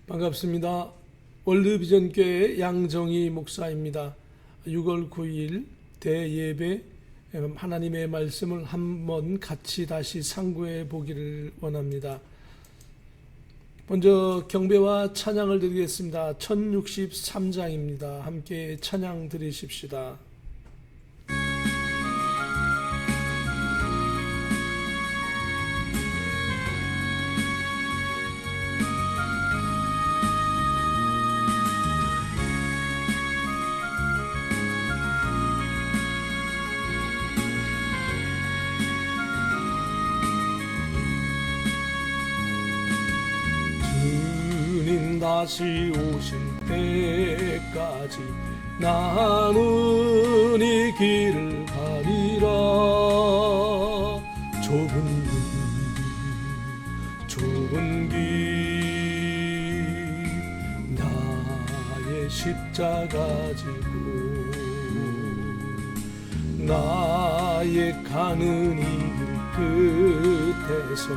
반갑습니다. 월드비전교회 양정희 목사입니다. 6월 9일 대예배 하나님의 말씀을 한번 같이 다시 상고해 보기를 원합니다. 먼저 경배와 찬양을 드리겠습니다. 1063장입니다. 함께 찬양 드리십시다. 다시 오실 때까지 나는 이 길을 가리라. 좁은 길 나의 십자가 지고 나의 가는 이 길 끝에서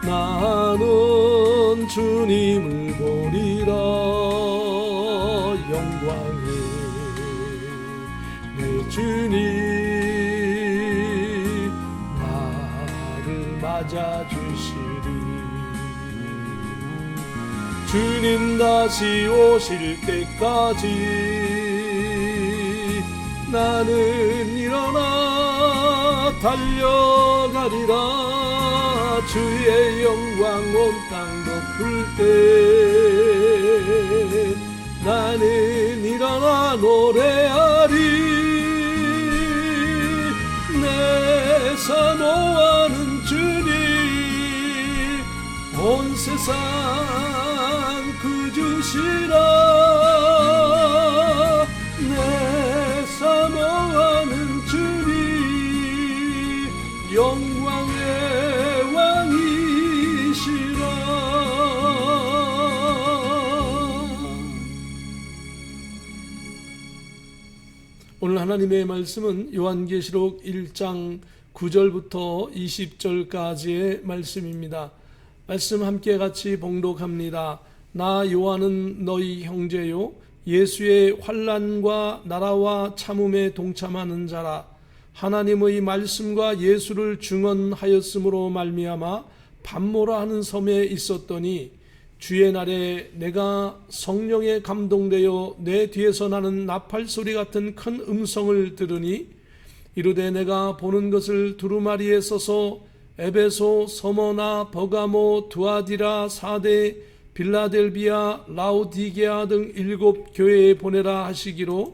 나는 주님을 보리라. 영광의 내 주님 나를 맞아주시리. 주님 다시 오실 때까지 나는 일어나 달려가리라. 주의 영광 온 땅 덮을 때 나는 일어나 노래하리. 내 사모하는 주님 온 세상 구주시라. 내 사모하는 주님 영광의 오늘 하나님의 말씀은 요한계시록 1장 9절부터 20절까지의 말씀입니다. 말씀 함께 같이 봉독합니다. 나 요한은 너희 형제요 예수의 환난과 나라와 참음에 동참하는 자라. 하나님의 말씀과 예수를 증언하였으므로 말미암아 밤모라 하는 섬에 있었더니 주의 날에 내가 성령에 감동되어 내 뒤에서 나는 나팔 소리 같은 큰 음성을 들으니 이르되 내가 보는 것을 두루마리에 써서 에베소, 서머나, 버가모, 두아디라, 사데, 빌라델비아, 라오디게아 등 7 교회에 보내라 하시기로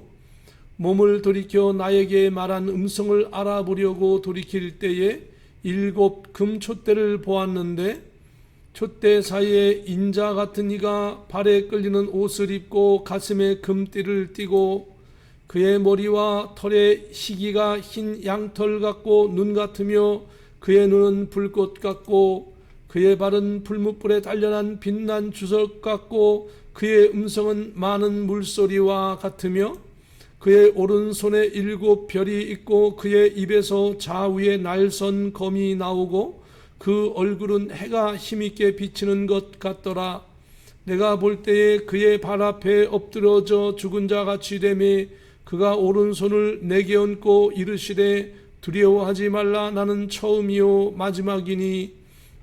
몸을 돌이켜 나에게 말한 음성을 알아보려고 돌이킬 때에 7 금촛대를 보았는데 촛대 사이에 인자 같은 이가 발에 끌리는 옷을 입고 가슴에 금띠를 띠고 그의 머리와 털에 희기가 흰 양털 같고 눈 같으며 그의 눈은 불꽃 같고 그의 발은 불뭇불에 단련한 빛난 주석 같고 그의 음성은 많은 물소리와 같으며 그의 오른손에 7 별이 있고 그의 입에서 좌우에 날선 검이 나오고 그 얼굴은 해가 힘있게 비치는 것 같더라. 내가 볼 때에 그의 발 앞에 엎드러져 죽은 자 같이 되매 그가 오른손을 내게 얹고 이르시되 두려워하지 말라. 나는 처음이요 마지막이니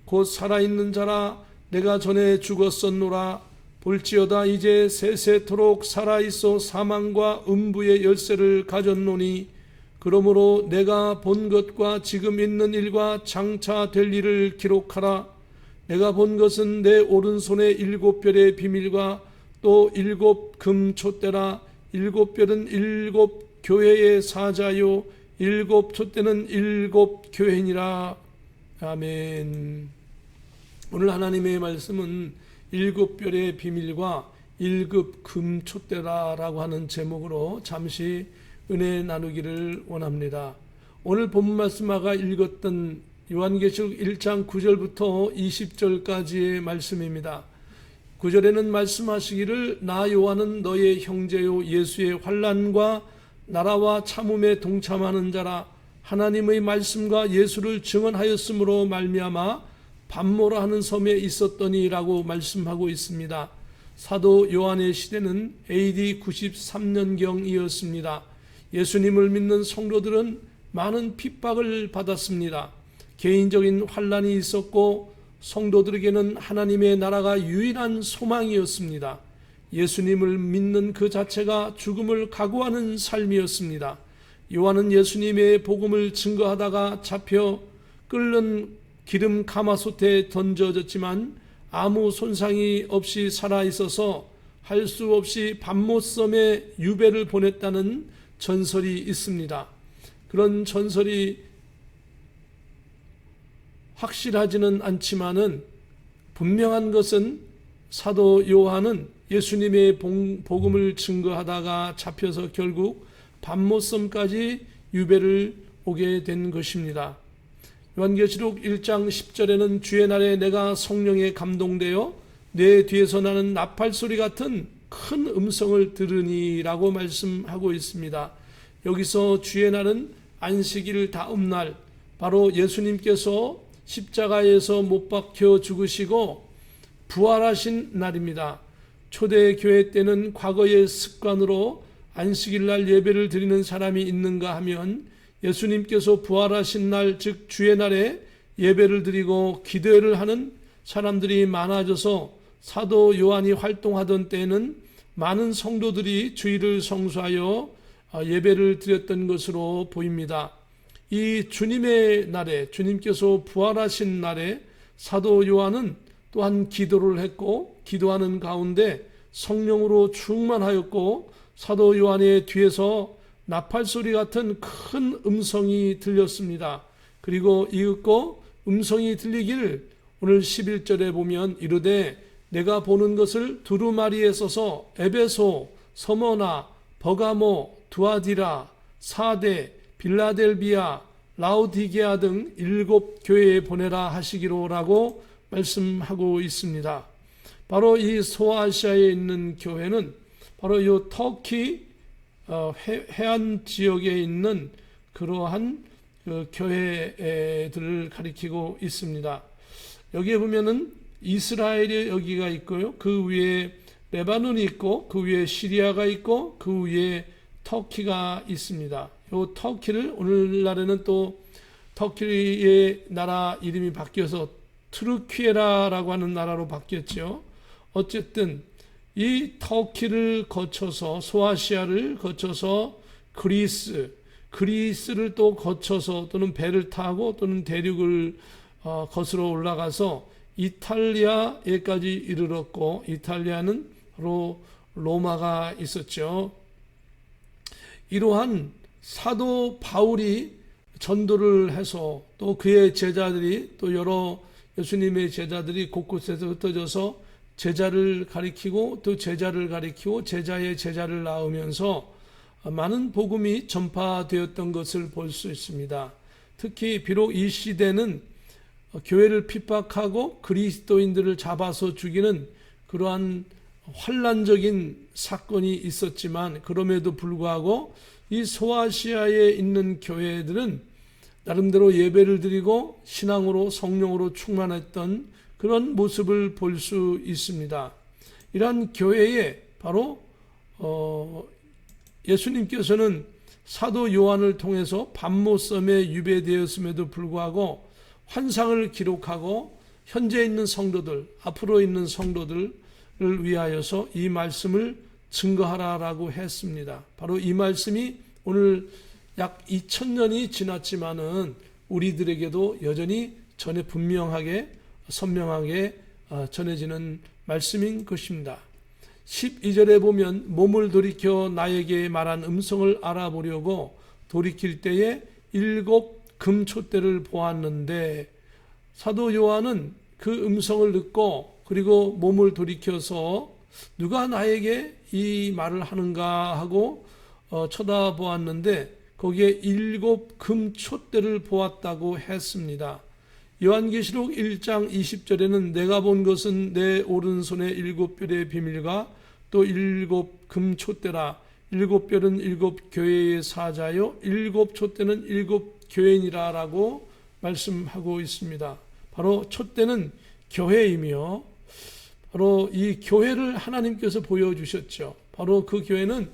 곧 살아있는 자라. 내가 전에 죽었었노라. 볼지어다 이제 세세토록 살아있어 사망과 음부의 열쇠를 가졌노니 그러므로 내가 본 것과 지금 있는 일과 장차 될 일을 기록하라. 내가 본 것은 내 오른손에 7 별의 비밀과 또 7 금촛대라. 7 별은 7 교회의 사자요 7 촛대는 7 교회니라. 아멘. 오늘 하나님의 말씀은 7 별의 비밀과 7 금촛대라라고 하는 제목으로 잠시 은혜 나누기를 원합니다. 오늘 본문 말씀 아까 읽었던 요한계시록 1장 9절부터 20절까지의 말씀입니다. 9절에는 말씀하시기를 나 요한은 너의 형제요 예수의 환난과 나라와 참음에 동참하는 자라. 하나님의 말씀과 예수를 증언하였으므로 말미암아 밤모라 하는 섬에 있었더니라고 말씀하고 있습니다. 사도 요한의 시대는 AD 93년경이었습니다. 예수님을 믿는 성도들은 많은 핍박을 받았습니다. 개인적인 환난이 있었고 성도들에게는 하나님의 나라가 유일한 소망이었습니다. 예수님을 믿는 그 자체가 죽음을 각오하는 삶이었습니다. 요한은 예수님의 복음을 증거하다가 잡혀 끓는 기름 가마솥에 던져졌지만 아무 손상이 없이 살아있어서 할 수 없이 밤못섬에 유배를 보냈다는 전설이 있습니다. 그런 전설이 확실하지는 않지만은 분명한 것은 사도 요한은 예수님의 복음을 증거하다가 잡혀서 결국 밤못섬까지 유배를 오게 된 것입니다. 요한계시록 1장 10절에는 주의 날에 내가 성령에 감동되어 내 뒤에서 나는 나팔소리 같은 큰 음성을 들으니라고 말씀하고 있습니다. 여기서 주의 날은 안식일 다음날, 바로 예수님께서 십자가에서 못 박혀 죽으시고 부활하신 날입니다. 초대교회 때는 과거의 습관으로 안식일날 예배를 드리는 사람이 있는가 하면 예수님께서 부활하신 날, 즉 주의 날에 예배를 드리고 기도회를 하는 사람들이 많아져서 사도 요한이 활동하던 때에는 많은 성도들이 주일을 성수하여 예배를 드렸던 것으로 보입니다. 이 주님의 날에, 주님께서 부활하신 날에 사도 요한은 또한 기도를 했고, 기도하는 가운데 성령으로 충만하였고, 사도 요한의 뒤에서 나팔소리 같은 큰 음성이 들렸습니다. 그리고 이윽고 음성이 들리기를 오늘 11절에 보면 이르되 내가 보는 것을 두루마리에 써서 에베소, 서머나, 버가모, 두아디라, 사데, 빌라델비아, 라우디게아 등 7 교회에 보내라 하시기로라고 말씀하고 있습니다. 바로 이 소아시아에 있는 교회는 바로 이 터키 해안 지역에 있는 그러한 교회들을 가리키고 있습니다. 여기에 보면은 이스라엘이 여기가 있고요. 그 위에 레바논이 있고, 그 위에 시리아가 있고, 그 위에 터키가 있습니다. 이 터키를 오늘날에는 또 터키의 나라 이름이 바뀌어서 트루키에라라고 하는 나라로 바뀌었죠. 어쨌든 이 터키를 거쳐서 소아시아를 거쳐서 그리스를 또 거쳐서 또는 배를 타고 또는 대륙을 거슬러 올라가서 이탈리아에까지 이르렀고, 이탈리아는 바로 로마가 있었죠. 이러한 사도 바울이 전도를 해서 또 그의 제자들이 또 여러 예수님의 제자들이 곳곳에서 흩어져서 제자를 가리키고 또 제자를 가리키고 제자의 제자를 낳으면서 많은 복음이 전파되었던 것을 볼 수 있습니다. 특히 비록 이 시대는 교회를 핍박하고 그리스도인들을 잡아서 죽이는 그러한 환난적인 사건이 있었지만, 그럼에도 불구하고 이 소아시아에 있는 교회들은 나름대로 예배를 드리고 신앙으로 성령으로 충만했던 그런 모습을 볼 수 있습니다. 이러한 교회에 바로 예수님께서는 사도 요한을 통해서 밤못섬에 유배되었음에도 불구하고 환상을 기록하고 현재 있는 성도들, 앞으로 있는 성도들을 위하여서 이 말씀을 증거하라라고 했습니다. 바로 이 말씀이 오늘 약 2000년이 지났지만은 우리들에게도 여전히 분명하게 선명하게 전해지는 말씀인 것입니다. 12절에 보면 몸을 돌이켜 나에게 말한 음성을 알아보려고 돌이킬 때에 7 금촛대를 보았는데, 사도 요한은 그 음성을 듣고 그리고 몸을 돌이켜서 누가 나에게 이 말을 하는가 하고 쳐다보았는데 거기에 7 금촛대를 보았다고 했습니다. 요한계시록 1장 20절에는 내가 본 것은 내 오른손에 7별의 비밀과 또 7 금촛대라. 7별은 7 교회의 사자요 7 촛대는 7 교회니라 라고 말씀하고 있습니다. 바로 촛대는 교회이며 바로 이 교회를 하나님께서 보여주셨죠. 바로 그 교회는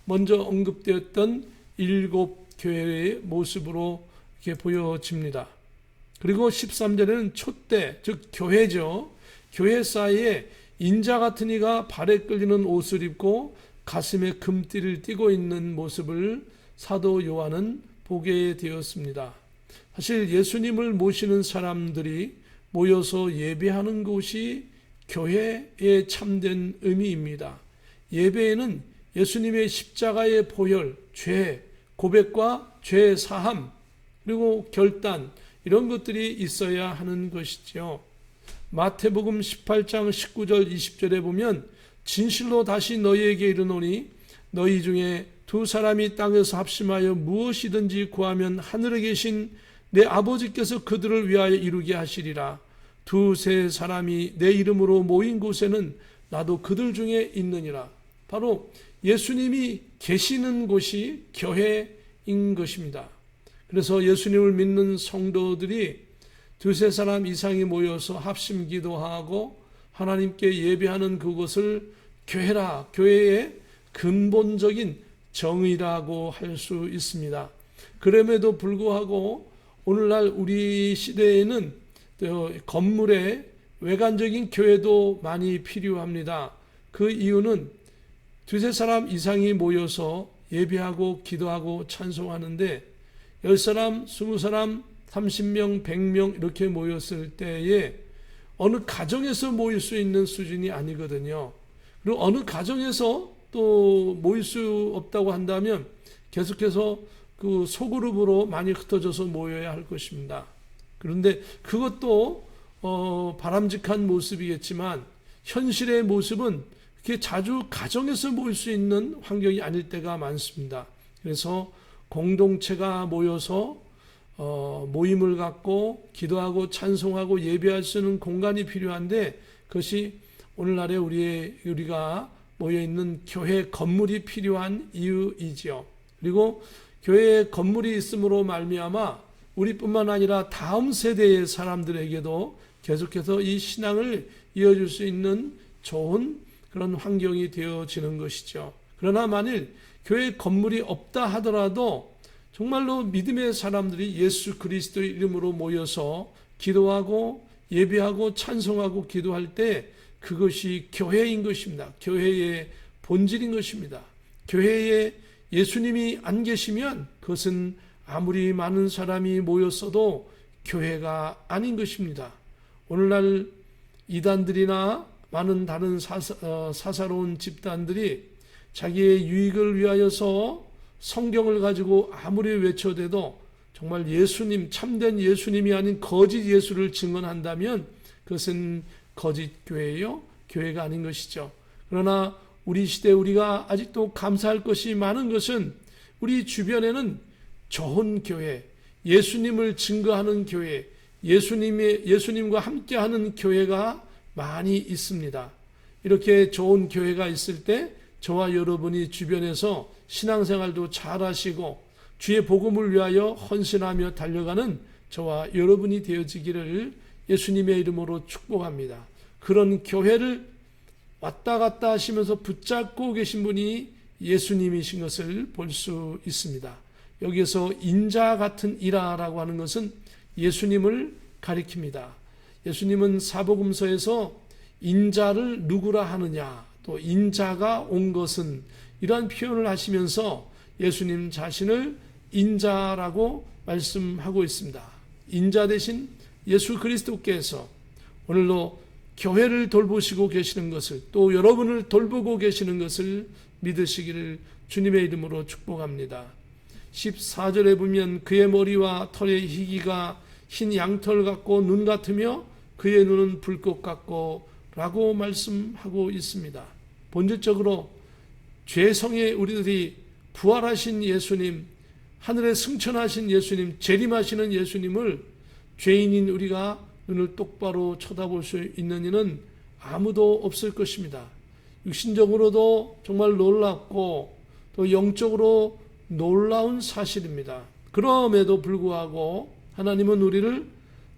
먼저 언급되었던 7 교회의 모습으로 이렇게 보여집니다. 그리고 13절에는 촛대, 즉 교회죠. 교회 사이에 인자 같은 이가 발에 끌리는 옷을 입고 가슴에 금띠를 띠고 있는 모습을 사도 요한은 보게 되었습니다. 사실 예수님을 모시는 사람들이 모여서 예배하는 곳이 교회의 참된 의미입니다. 예배에는 예수님의 십자가의 보혈, 죄, 고백과 죄 사함, 그리고 결단, 이런 것들이 있어야 하는 것이죠. 마태복음 18장 19절 20절에 보면 진실로 다시 너희에게 이르노니 너희 중에 2 사람이 땅에서 합심하여 무엇이든지 구하면 하늘에 계신 내 아버지께서 그들을 위하여 이루게 하시리라. 2, 3 사람이 내 이름으로 모인 곳에는 나도 그들 중에 있느니라. 바로 예수님이 계시는 곳이 교회인 것입니다. 그래서 예수님을 믿는 성도들이 2, 3 사람 이상이 모여서 합심 기도하고 하나님께 예배하는 그것을 교회라, 교회의 근본적인 정의라고 할 수 있습니다. 그럼에도 불구하고 오늘날 우리 시대에는 건물의 외관적인 교회도 많이 필요합니다. 그 이유는 2, 3 사람 이상이 모여서 예배하고 기도하고 찬송하는데 10사람, 20사람, 30명, 100명 이렇게 모였을 때에 어느 가정에서 모일 수 있는 수준이 아니거든요. 그리고 어느 가정에서 또 모일 수 없다고 한다면 계속해서 그 소그룹으로 많이 흩어져서 모여야 할 것입니다. 그런데 그것도 바람직한 모습이겠지만 현실의 모습은 그렇게 자주 가정에서 모일 수 있는 환경이 아닐 때가 많습니다. 그래서 공동체가 모여서 모임을 갖고 기도하고 찬송하고 예배할 수 있는 공간이 필요한데 그것이 오늘날에 우리가 모여있는 교회 건물이 필요한 이유이지요. 그리고 교회에 건물이 있음으로 말미암아 우리뿐만 아니라 다음 세대의 사람들에게도 계속해서 이 신앙을 이어줄 수 있는 좋은 그런 환경이 되어지는 것이죠. 그러나 만일 교회 건물이 없다 하더라도 정말로 믿음의 사람들이 예수 그리스도의 이름으로 모여서 기도하고 예배하고 찬송하고 기도할 때 그것이 교회인 것입니다. 교회의 본질인 것입니다. 교회에 예수님이 안 계시면 그것은 아무리 많은 사람이 모였어도 교회가 아닌 것입니다. 오늘날 이단들이나 많은 다른 사사로운 집단들이 자기의 유익을 위하여서 성경을 가지고 아무리 외쳐대도 정말 예수님, 참된 예수님이 아닌 거짓 예수를 증언한다면 그것은 거짓 교회예요. 교회가 아닌 것이죠. 그러나 우리 시대 우리가 아직도 감사할 것이 많은 것은 우리 주변에는 좋은 교회, 예수님을 증거하는 교회, 예수님과 함께하는 교회가 많이 있습니다. 이렇게 좋은 교회가 있을 때 저와 여러분이 주변에서 신앙생활도 잘하시고 주의 복음을 위하여 헌신하며 달려가는 저와 여러분이 되어지기를 예수님의 이름으로 축복합니다. 그런 교회를 왔다 갔다 하시면서 붙잡고 계신 분이 예수님이신 것을 볼 수 있습니다. 여기에서 인자 같은 이라라고 하는 것은 예수님을 가리킵니다. 예수님은 사복음서에서 인자를 누구라 하느냐, 또 인자가 온 것은 이러한 표현을 하시면서 예수님 자신을 인자라고 말씀하고 있습니다. 인자 대신 예수 그리스도께서 오늘도 교회를 돌보시고 계시는 것을, 또 여러분을 돌보고 계시는 것을 믿으시기를 주님의 이름으로 축복합니다. 14절에 보면 그의 머리와 털의 희기가 흰 양털 같고 눈 같으며 그의 눈은 불꽃 같고 라고 말씀하고 있습니다. 본질적으로 죄성의 우리들이 부활하신 예수님, 하늘에 승천하신 예수님, 재림하시는 예수님을 죄인인 우리가 눈을 똑바로 쳐다볼 수 있는 이는 아무도 없을 것입니다. 육신적으로도 정말 놀랍고 또 영적으로 놀라운 사실입니다. 그럼에도 불구하고 하나님은 우리를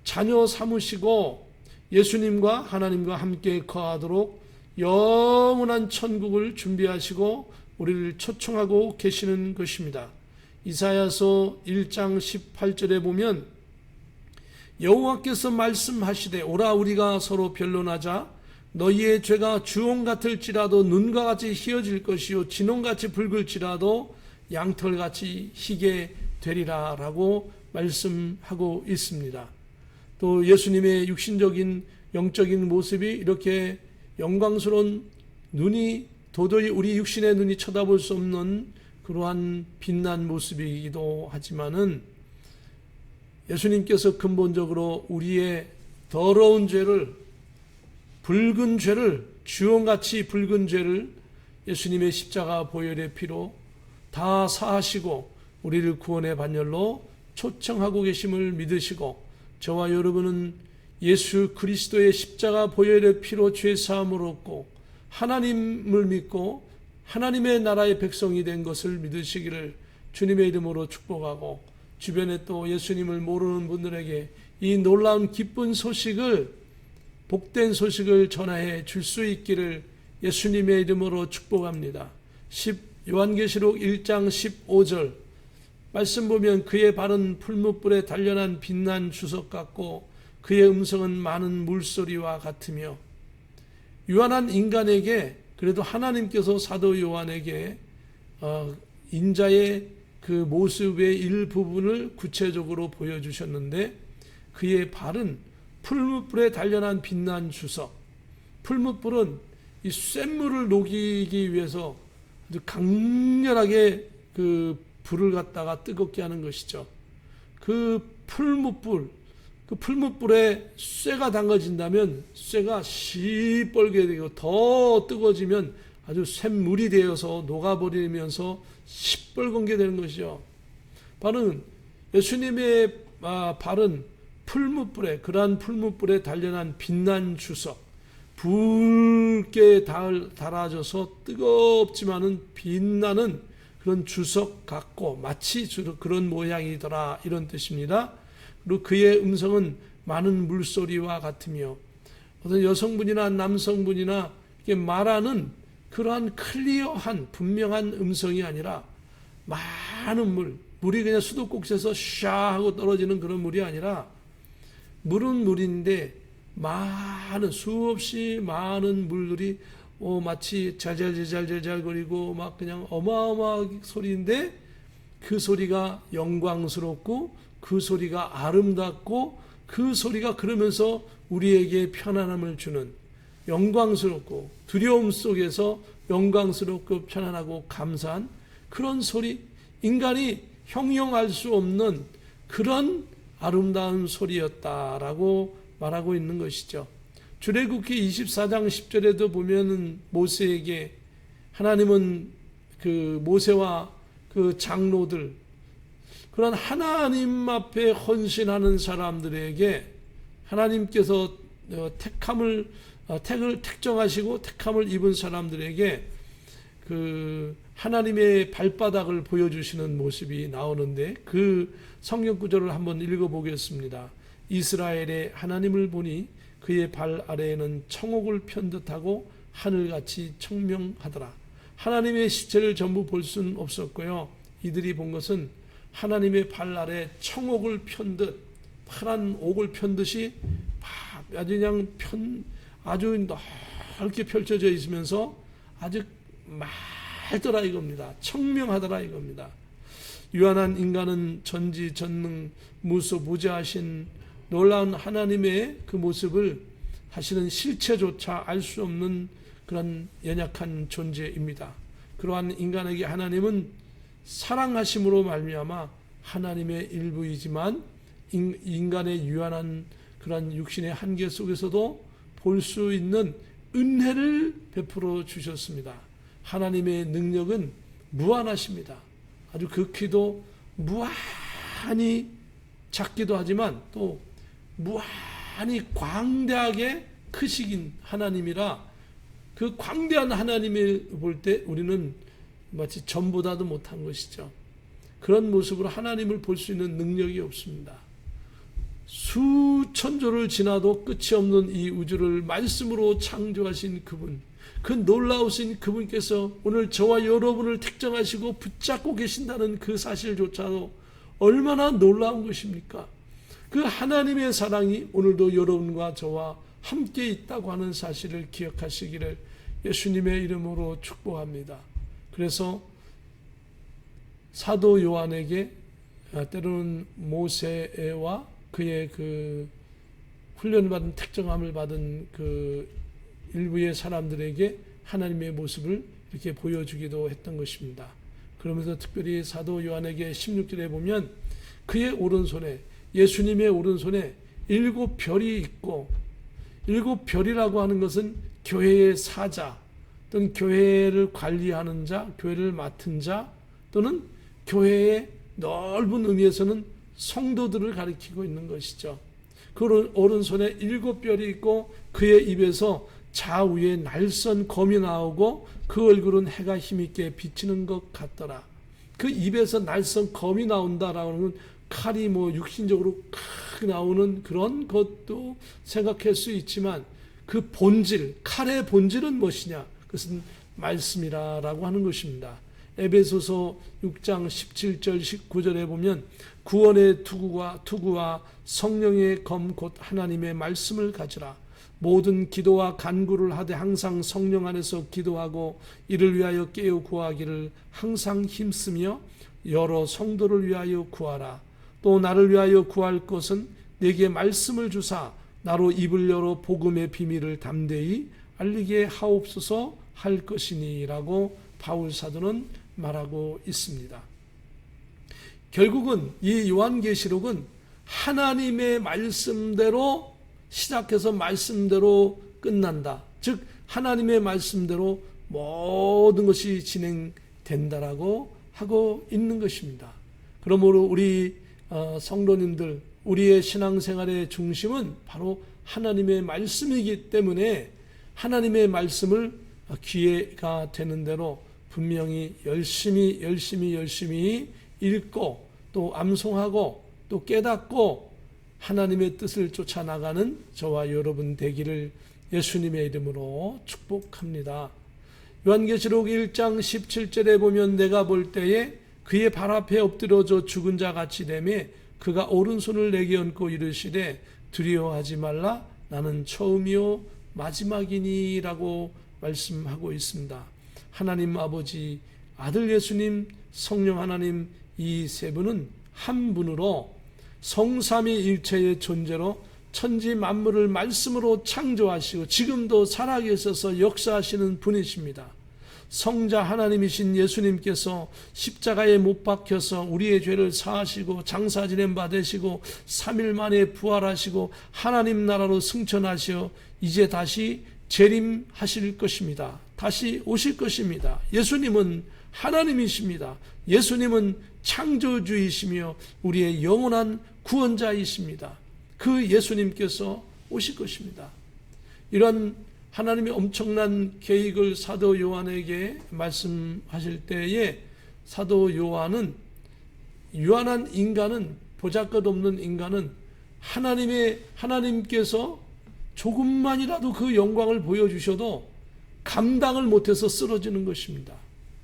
자녀 삼으시고 예수님과 하나님과 함께 거하도록 영원한 천국을 준비하시고 우리를 초청하고 계시는 것입니다. 이사야서 1장 18절에 보면 여호와께서 말씀하시되 오라 우리가 서로 변론하자. 너희의 죄가 주홍 같을지라도 눈과 같이 희어질 것이요 진홍같이 붉을지라도 양털같이 희게 되리라 라고 말씀하고 있습니다. 또 예수님의 육신적인 영적인 모습이 이렇게 영광스러운 눈이 도저히 우리 육신의 눈이 쳐다볼 수 없는 그러한 빛난 모습이기도 하지만은 예수님께서 근본적으로 우리의 더러운 죄를, 붉은 죄를, 주홍같이 붉은 죄를 예수님의 십자가 보혈의 피로 다 사하시고 우리를 구원의 반열로 초청하고 계심을 믿으시고 저와 여러분은 예수 그리스도의 십자가 보혈의 피로 죄 사함을 얻고 하나님을 믿고 하나님의 나라의 백성이 된 것을 믿으시기를 주님의 이름으로 축복하고 주변에 또 예수님을 모르는 분들에게 이 놀라운 기쁜 소식을, 복된 소식을 전해 줄 수 있기를 예수님의 이름으로 축복합니다. 요한계시록 1장 15절 말씀 보면 그의 발은 풀무불에 단련한 빛난 주석 같고 그의 음성은 많은 물소리와 같으며, 유한한 인간에게 그래도 하나님께서 사도 요한에게 인자의 그 모습의 일부분을 구체적으로 보여주셨는데 그의 발은 풀무불에 단련한 빛난 주석. 풀무불은 이 쇳물을 녹이기 위해서 아주 강렬하게 그 불을 갖다가 뜨겁게 하는 것이죠. 그 풀무불에 쇠가 담가진다면 쇠가 시뻘게 되고 더 뜨거워지면 아주 샘물이 되어서 녹아버리면서 시뻘건 게 되는 것이죠. 발은 예수님의 발은 풀무불에, 그러한 풀무불에 단련한 빛난 주석, 붉게 달아져서 뜨겁지만은 빛나는 그런 주석 같고 마치 그런 모양이더라 이런 뜻입니다. 그리고 그의 음성은 많은 물소리와 같으며, 어떤 여성분이나 남성분이나 이렇게 말하는 그러한 클리어한 분명한 음성이 아니라 많은 물이 그냥 수도꼭지에서 샤 하고 떨어지는 그런 물이 아니라 물은 물인데 많은 수없이 많은 물들이 마치 잘잘잘잘잘 거리고 막 그냥 어마어마한 소리인데 그 소리가 영광스럽고 그 소리가 아름답고 그 소리가 그러면서 우리에게 편안함을 주는, 영광스럽고 두려움 속에서 영광스럽고 편안하고 감사한 그런 소리, 인간이 형용할 수 없는 그런 아름다운 소리였다라고 말하고 있는 것이죠. 출애굽기 24장 10절에도 보면은 모세에게 하나님은 그 모세와 그 장로들, 그런 하나님 앞에 헌신하는 사람들에게 하나님께서 택정하시고 택함을 입은 사람들에게 그 하나님의 발바닥을 보여주시는 모습이 나오는데 그 성경 구절을 한번 읽어보겠습니다. 이스라엘의 하나님을 보니 그의 발 아래에는 청옥을 편 듯하고 하늘같이 청명하더라. 하나님의 시체를 전부 볼 수는 없었고요. 이들이 본 것은 하나님의 발 아래 청옥을 편 듯, 파란 옥을 편 듯이 아주 그냥 아주 넓게 펼쳐져 있으면서 아주 맑더라 이겁니다. 청명하더라 이겁니다. 유한한 인간은 전지전능 무소부재하신 놀라운 하나님의 그 모습을 사실은 실체조차 알 수 없는 그런 연약한 존재입니다. 그러한 인간에게 하나님은 사랑하심으로 말미암아 하나님의 일부이지만 인간의 유한한 그런 육신의 한계 속에서도 볼 수 있는 은혜를 베풀어 주셨습니다. 하나님의 능력은 무한하십니다. 아주 극히도 무한히 작기도 하지만 또 무한히 광대하게 크시긴 하나님이라, 그 광대한 하나님을 볼 때 우리는 마치 전보다도 못한 것이죠. 그런 모습으로 하나님을 볼 수 있는 능력이 없습니다. 수천조를 지나도 끝이 없는 이 우주를 말씀으로 창조하신 그분, 그 놀라우신 그분께서 오늘 저와 여러분을 택정하시고 붙잡고 계신다는 그 사실조차도 얼마나 놀라운 것입니까? 그 하나님의 사랑이 오늘도 여러분과 저와 함께 있다고 하는 사실을 기억하시기를 예수님의 이름으로 축복합니다. 그래서 사도 요한에게 때로는 모세와 그의 그 훈련받은 택정함을 받은 그 일부의 사람들에게 하나님의 모습을 이렇게 보여주기도 했던 것입니다. 그러면서 특별히 사도 요한에게 16절에 보면 그의 오른손에, 예수님의 오른손에 7별이 있고, 7별이라고 하는 것은 교회의 사자 또는 교회를 관리하는 자, 교회를 맡은 자 또는 교회의 넓은 의미에서는 성도들을 가리키고 있는 것이죠. 그 오른손에 7별이 있고 그의 입에서 좌우에 날선 검이 나오고 그 얼굴은 해가 힘있게 비치는 것 같더라. 그 입에서 날선 검이 나온다라고 하는 칼이 육신적으로 크게 나오는 그런 것도 생각할 수 있지만 그 본질, 칼의 본질은 무엇이냐? 그것은 말씀이라고 하는 것입니다. 에베소서 6장 17절 19절에 보면 구원의 투구와 성령의 검 곧 하나님의 말씀을 가지라. 모든 기도와 간구를 하되 항상 성령 안에서 기도하고 이를 위하여 깨어 구하기를 항상 힘쓰며 여러 성도를 위하여 구하라. 또 나를 위하여 구할 것은 내게 말씀을 주사 나로 입을 열어 복음의 비밀을 담대히 알리게 하옵소서 할 것이니라고 바울 사도는 말하고 있습니다. 결국은 이 요한계시록은 하나님의 말씀대로 시작해서 말씀대로 끝난다. 즉 하나님의 말씀대로 모든 것이 진행된다라고 하고 있는 것입니다. 그러므로 우리 성도님들, 우리의 신앙생활의 중심은 바로 하나님의 말씀이기 때문에 하나님의 말씀을 기회가 되는 대로 분명히 열심히 읽고 또 암송하고 또 깨닫고 하나님의 뜻을 쫓아나가는 저와 여러분 되기를 예수님의 이름으로 축복합니다. 요한계시록 1장 17절에 보면 내가 볼 때에 그의 발 앞에 엎드려져 죽은 자 같이 되매 그가 오른손을 내게 얹고 이르시되 두려워하지 말라 나는 처음이요 마지막이니 라고 말씀하고 있습니다. 하나님 아버지, 아들 예수님, 성령 하나님 이 세 분은 한 분으로 성삼위일체의 존재로 천지 만물을 말씀으로 창조하시고 지금도 살아계셔서 역사하시는 분이십니다. 성자 하나님이신 예수님께서 십자가에 못 박혀서 우리의 죄를 사하시고 장사 지낸 바 되시고 3일 만에 부활하시고 하나님 나라로 승천하시어 이제 다시 재림하실 것입니다. 다시 오실 것입니다. 예수님은 하나님이십니다. 예수님은 창조주이시며 우리의 영원한 구원자이십니다. 그 예수님께서 오실 것입니다. 이런 하나님의 엄청난 계획을 사도 요한에게 말씀하실 때에 사도 요한은 유한한 인간은 보잘것없는 인간은 하나님께서 조금만이라도 그 영광을 보여주셔도 감당을 못해서 쓰러지는 것입니다.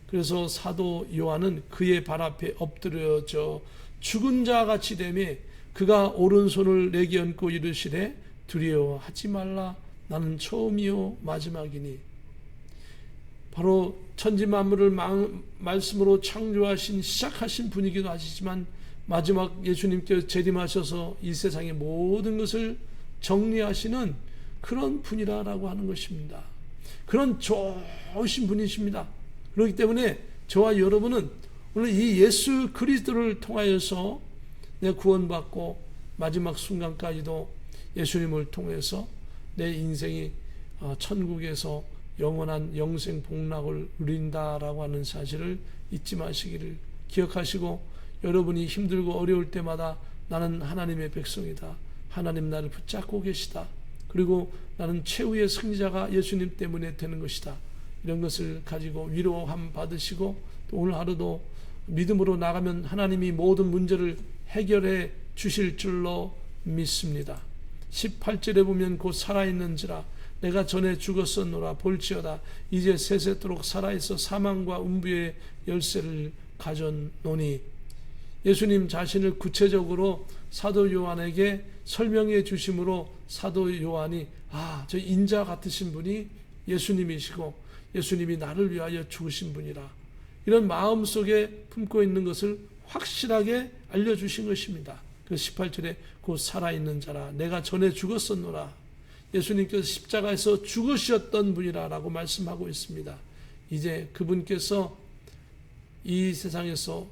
그래서 사도 요한은 그의 발 앞에 엎드려져 죽은 자 같이 되매 그가 오른손을 내게 얹고 이르시되 두려워하지 말라 나는 처음이요 마지막이니. 바로 천지 만물을 말씀으로 창조하신 시작하신 분이기도 하시지만 마지막 예수님께서 재림하셔서 이 세상의 모든 것을 정리하시는 그런 분이라고 하는 것입니다. 그런 좋으신 분이십니다. 그렇기 때문에 저와 여러분은 오늘 이 예수 그리스도를 통하여서 내 구원받고 마지막 순간까지도 예수님을 통해서 내 인생이 천국에서 영원한 영생 복락을 누린다라고 하는 사실을 잊지 마시기를 기억하시고 여러분이 힘들고 어려울 때마다 나는 하나님의 백성이다. 하나님 나를 붙잡고 계시다. 그리고 나는 최후의 승리자가 예수님 때문에 되는 것이다. 이런 것을 가지고 위로함 받으시고 또 오늘 하루도 믿음으로 나가면 하나님이 모든 문제를 해결해 주실 줄로 믿습니다. 18절에 보면 곧 살아있는지라 내가 전에 죽었었노라 볼지어다 이제 세세토록 살아있어 사망과 음부의 열쇠를 가졌노니. 예수님 자신을 구체적으로 사도 요한에게 설명해 주심으로 사도 요한이 저 인자 같으신 분이 예수님이시고 예수님이 나를 위하여 죽으신 분이라 이런 마음속에 품고 있는 것을 확실하게 알려주신 것입니다. 그래서 18절에 곧 살아있는 자라 내가 전에 죽었었노라. 예수님께서 십자가에서 죽으셨던 분이라 라고 말씀하고 있습니다. 이제 그분께서 이 세상에서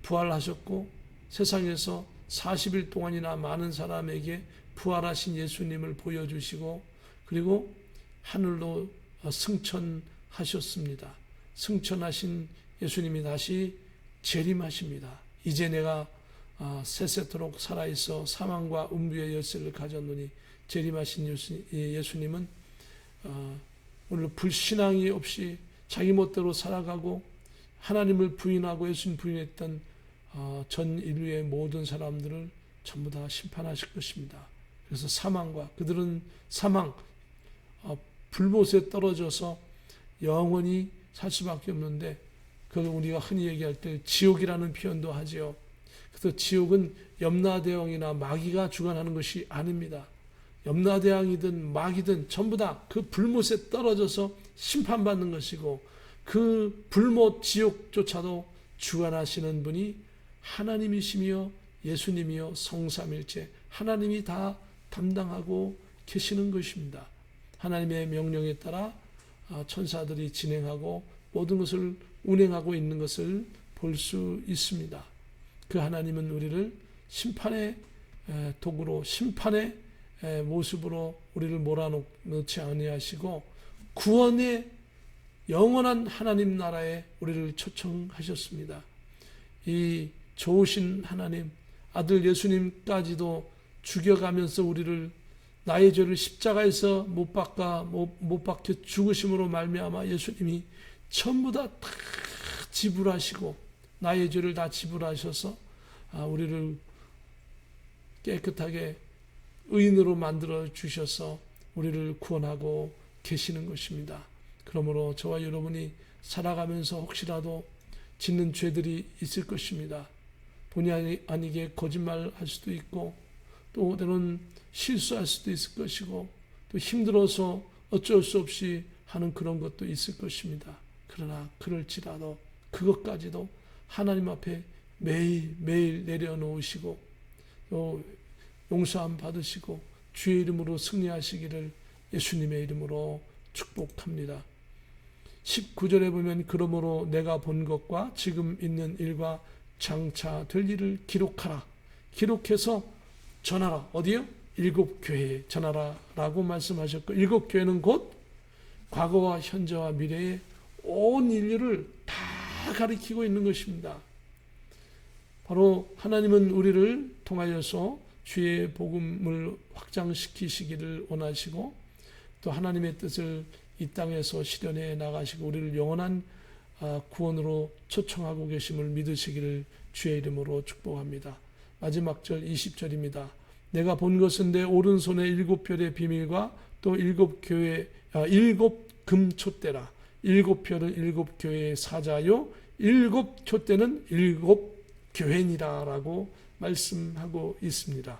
부활하셨고 세상에서 40일 동안이나 많은 사람에게 부활하신 예수님을 보여주시고 그리고 하늘로 승천하셨습니다. 승천하신 예수님이 다시 재림하십니다. 이제 내가 세세토록 살아있어 사망과 음부의 열쇠를 가졌노니. 재림하신 예수님은 오늘 불신앙이 없이 자기 멋대로 살아가고 하나님을 부인하고 예수님 부인했던 전 인류의 모든 사람들을 전부 다 심판하실 것입니다. 그래서 사망과 그들은 사망 불못에 떨어져서 영원히 살 수밖에 없는데 그걸 우리가 흔히 얘기할 때 지옥이라는 표현도 하지요. 그래서 지옥은 염라대왕이나 마귀가 주관하는 것이 아닙니다. 염라대왕이든 마귀든 전부 다 그 불못에 떨어져서 심판받는 것이고 그 불못 지옥조차도 주관하시는 분이 하나님이시며 예수님이요 성삼일체 하나님이 다 담당하고 계시는 것입니다. 하나님의 명령에 따라 천사들이 진행하고 모든 것을 운행하고 있는 것을 볼 수 있습니다. 그 하나님은 우리를 심판의 도구로 심판의 모습으로 우리를 몰아넣지 아니하시고 구원의 영원한 하나님 나라에 우리를 초청하셨습니다. 이 좋으신 하나님 아들 예수님까지도 죽여가면서 우리를 나의 죄를 십자가에서 못 박혀 죽으심으로 말미암아 예수님이 전부 다 지불하시고 나의 죄를 다 지불하셔서 우리를 깨끗하게 의인으로 만들어 주셔서 우리를 구원하고 계시는 것입니다. 그러므로 저와 여러분이 살아가면서 혹시라도 짓는 죄들이 있을 것입니다. 본의 아니게 거짓말할 수도 있고 또 때로는 실수할 수도 있을 것이고 또 힘들어서 어쩔 수 없이 하는 그런 것도 있을 것입니다. 그러나 그럴지라도 그것까지도 하나님 앞에 매일 내려놓으시고 또 용서함 받으시고 주의 이름으로 승리하시기를 예수님의 이름으로 축복합니다. 19절에 보면 그러므로 내가 본 것과 지금 있는 일과 장차 될 일을 기록하라. 기록해서 전하라. 어디요? 7교회에 전하라 라고 말씀하셨고 7교회는 곧 과거와 현재와 미래의 온 인류를 다 가리키고 있는 것입니다. 바로 하나님은 우리를 통하여서 주의 복음을 확장시키시기를 원하시고 또 하나님의 뜻을 이 땅에서 실현해 나가시고 우리를 영원한 구원으로 초청하고 계심을 믿으시기를 주의 이름으로 축복합니다. 마지막 절 20절입니다. 내가 본 것은 내 오른손에 7별의 비밀과 또 7교회 7금촛대라. 7별은 7교회의 사자요 7촛대는 7교회니라 라고 말씀하고 있습니다.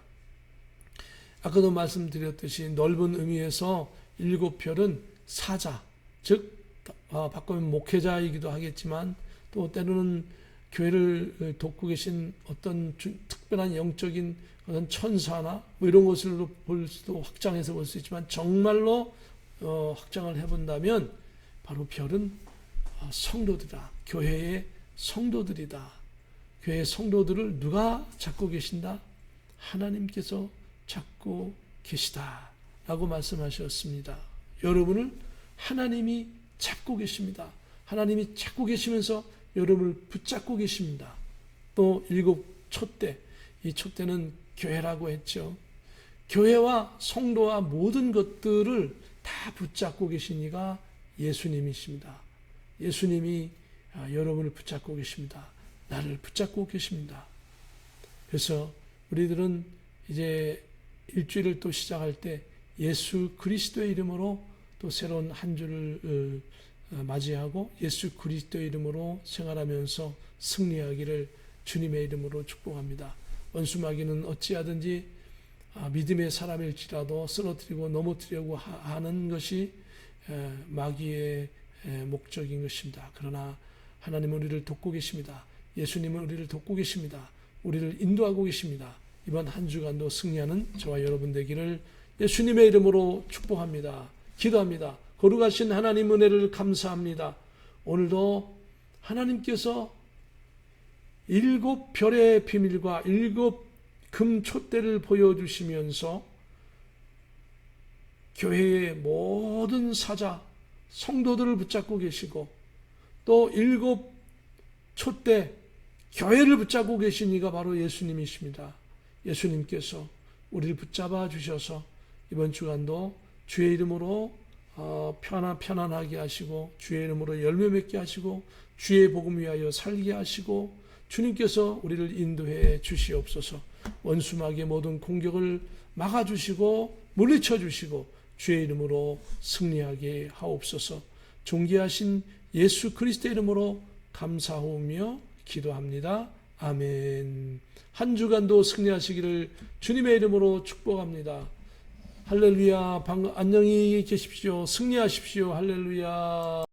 아까도 말씀드렸듯이 넓은 의미에서 7별은 사자, 즉 바꾸면 목회자이기도 하겠지만 또 때로는 교회를 돕고 계신 어떤 특별한 영적인 어떤 천사나 뭐 이런 것으로 볼 수도 확장해서 볼 수 있지만 정말로 확장을 해본다면 바로 별은 성도들이다. 교회의 성도들이다. 교회의 성도들을 누가 잡고 계신다? 하나님께서 잡고 계시다 라고 말씀하셨습니다. 여러분을 하나님이 잡고 계십니다. 하나님이 잡고 계시면서 여러분을 붙잡고 계십니다. 또 7촛대, 이 촛대는 교회라고 했죠. 교회와 성도와 모든 것들을 다 붙잡고 계신 이가 예수님이십니다. 예수님이 여러분을 붙잡고 계십니다. 나를 붙잡고 계십니다. 그래서 우리들은 이제 일주일을 또 시작할 때 예수 그리스도의 이름으로 또 새로운 한 주를 맞이하고 예수 그리스도의 이름으로 생활하면서 승리하기를 주님의 이름으로 축복합니다. 원수 마귀는 어찌하든지 믿음의 사람일지라도 쓰러뜨리고 넘어뜨리려고 하는 것이 마귀의 목적인 것입니다. 그러나 하나님은 우리를 돕고 계십니다. 예수님은 우리를 돕고 계십니다. 우리를 인도하고 계십니다. 이번 한 주간도 승리하는 저와 여러분 되기를 예수님의 이름으로 축복합니다. 기도합니다. 거룩하신 하나님 은혜를 감사합니다. 오늘도 하나님께서 7별의 비밀과 7금 촛대를 보여주시면서 교회의 모든 사자, 성도들을 붙잡고 계시고 또 7 촛대, 교회를 붙잡고 계신 이가 바로 예수님이십니다. 예수님께서 우리를 붙잡아 주셔서 이번 주간도 주의 이름으로 편안하게 하시고 주의 이름으로 열매 맺게 하시고 주의 복음 위하여 살게 하시고 주님께서 우리를 인도해 주시옵소서. 원수마귀의 모든 공격을 막아주시고 물리쳐 주시고 주의 이름으로 승리하게 하옵소서. 존귀하신 예수 그리스도의 이름으로 감사하오며 기도합니다. 아멘. 한 주간도 승리하시기를 주님의 이름으로 축복합니다. 할렐루야. 안녕히 계십시오. 승리하십시오. 할렐루야.